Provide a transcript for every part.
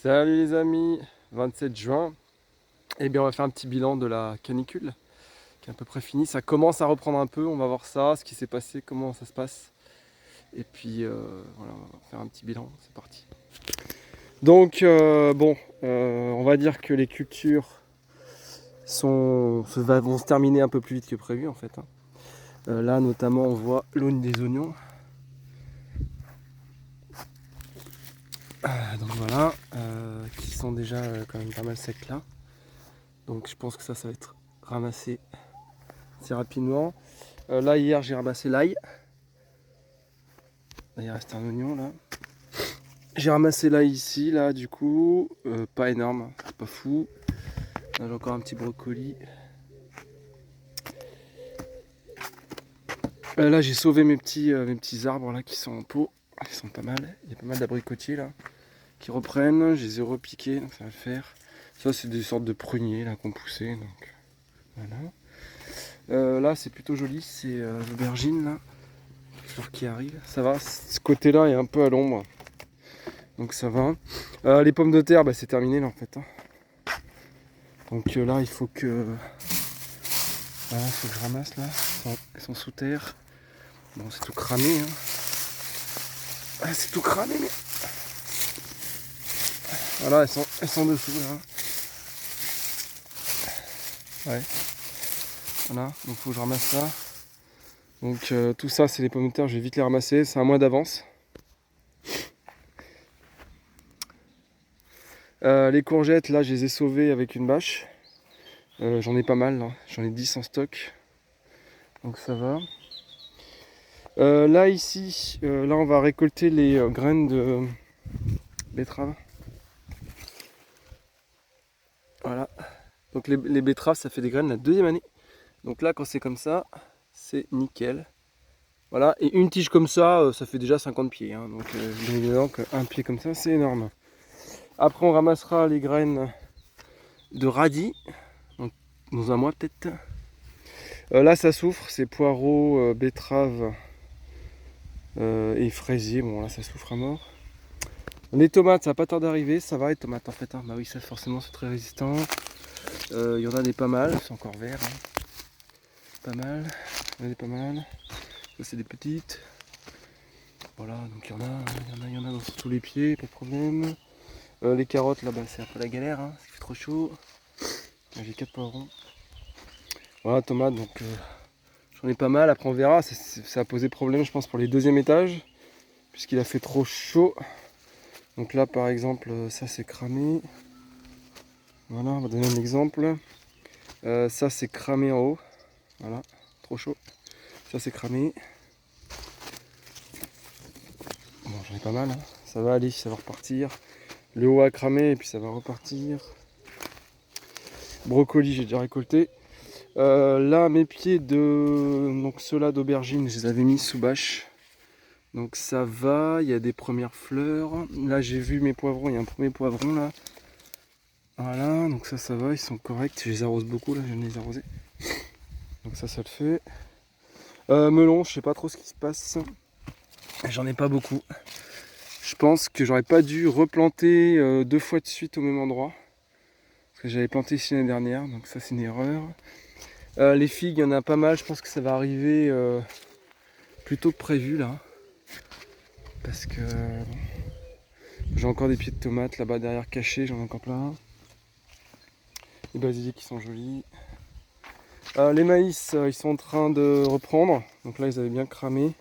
Salut les amis, 27 juin. Eh bien on va faire un petit bilan de la canicule qui est à peu près finie. Ça commence à reprendre un peu, on va voir ça, ce qui s'est passé, comment ça se passe. Et puis voilà, on va faire un petit bilan, c'est parti. Donc on va dire que les cultures vont se terminer un peu plus vite que prévu en fait, hein. Là notamment on voit l'aune des oignons. Donc voilà, qui sont déjà quand même pas mal secs là. Donc je pense que ça va être ramassé assez rapidement. Là hier j'ai ramassé l'ail. Là, il reste un oignon là. J'ai ramassé l'ail ici, là du coup. Pas énorme, c'est pas fou. Là j'ai encore un petit brocoli. Là j'ai sauvé mes petits arbres là qui sont en pot. Ils sont pas mal. Il y a pas mal d'abricotiers là qui reprennent. Je les ai repiqués, donc ça va le faire. Ça c'est des sortes de pruniers là qu'on poussait. Donc voilà. Là c'est plutôt joli, c'est l'aubergine là. Qui arrive. Ça va, ce côté là est un peu à l'ombre. Donc ça va. Les pommes de terre, c'est terminé là en fait, hein. Donc là il faut que. Voilà, faut que je ramasse là. Elles sont sous terre. Bon c'est tout cramé, hein. Ah, c'est tout cramé mais. Voilà, elles sont dessous là. Ouais. Voilà, donc faut que je ramasse ça. Donc tout ça c'est les pommes de terre, je vais vite les ramasser, c'est un mois d'avance. Les courgettes là je les ai sauvées avec une bâche. J'en ai pas mal là, j'en ai 10 en stock. Donc ça va. Là ici, là on va récolter les graines de betterave. Voilà. Donc les betteraves ça fait des graines la deuxième année. Donc là quand c'est comme ça, c'est nickel. Voilà, et une tige comme ça, ça fait déjà 50 pieds, hein. Donc bien évidemment qu'un pied comme ça c'est énorme. Après on ramassera les graines de radis, donc dans un mois peut-être. Là ça souffre, c'est poireaux, betteraves et fraisiers. Bon là ça souffre à mort. Les tomates, ça va pas tarder d'arriver, ça va les tomates en fait, hein. Bah oui, ça forcément c'est très résistant. Il y en a des pas mal, c'est encore vert, hein. Pas mal, il y en a des pas mal. Ça c'est des petites. Voilà, donc il y en a dans tous les pieds, pas de problème. Les carottes là-bas c'est un peu la galère, hein, parce qu'il fait trop chaud. J'ai 4 poivrons. Voilà, tomates, donc j'en ai pas mal, après on verra, ça a posé problème je pense pour les deuxièmes étages, puisqu'il a fait trop chaud. Donc là par exemple, ça c'est cramé. Voilà, on va donner un exemple. Ça c'est cramé en haut. Voilà, trop chaud. Ça c'est cramé. Bon, j'en ai pas mal, hein. Ça va aller, ça va repartir. Le haut a cramé et puis ça va repartir. Brocoli, j'ai déjà récolté. Là, mes pieds donc ceux-là d'aubergine, je les avais mis sous bâche. Donc ça va, il y a des premières fleurs. Là, j'ai vu mes poivrons, il y a un premier poivron là. Voilà, donc ça va, ils sont corrects. Je les arrose beaucoup là, je viens de les arroser. Donc ça le fait. Melon, je sais pas trop ce qui se passe. J'en ai pas beaucoup. Je pense que j'aurais pas dû replanter 2 fois de suite au même endroit. Parce que j'avais planté ici l'année dernière, donc ça c'est une erreur. Les figues, il y en a pas mal, je pense que ça va arriver plus tôt que prévu là. Parce que j'ai encore des pieds de tomates là-bas derrière cachés, j'en ai encore plein. Les basiliques qui sont jolis. Les maïs, ils sont en train de reprendre. Donc là ils avaient bien cramé.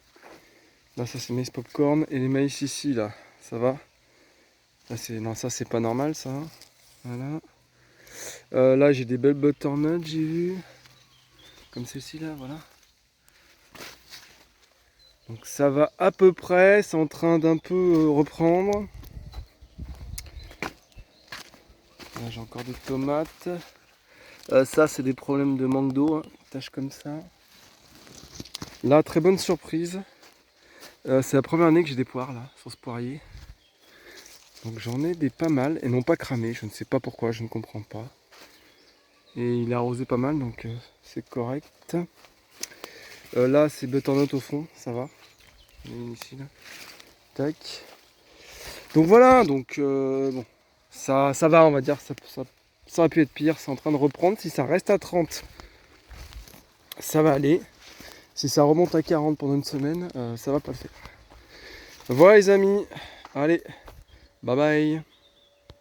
Là ça c'est maïs popcorn. Et les maïs ici là, ça va. Là, non ça c'est pas normal ça. Voilà. Là j'ai des belles butternuts, j'ai vu. Comme celle-ci là, voilà. Donc ça va à peu près, c'est en train d'un peu reprendre. Là j'ai encore des tomates. Ça c'est des problèmes de manque d'eau, hein. Tâche comme ça. Là très bonne surprise. C'est la première année que j'ai des poires là, sur ce poirier. Donc j'en ai des pas mal et non pas cramés, je ne sais pas pourquoi, je ne comprends pas. Et il a arrosé pas mal donc c'est correct. Là c'est butternut au fond, ça va. Ici là. Tac. Donc voilà, donc bon. ça va, on va dire. Ça aurait pu être pire. C'est en train de reprendre. Si ça reste à 30, ça va aller. Si ça remonte à 40 pendant une semaine, ça va pas le faire. Voilà les amis. Allez, bye bye.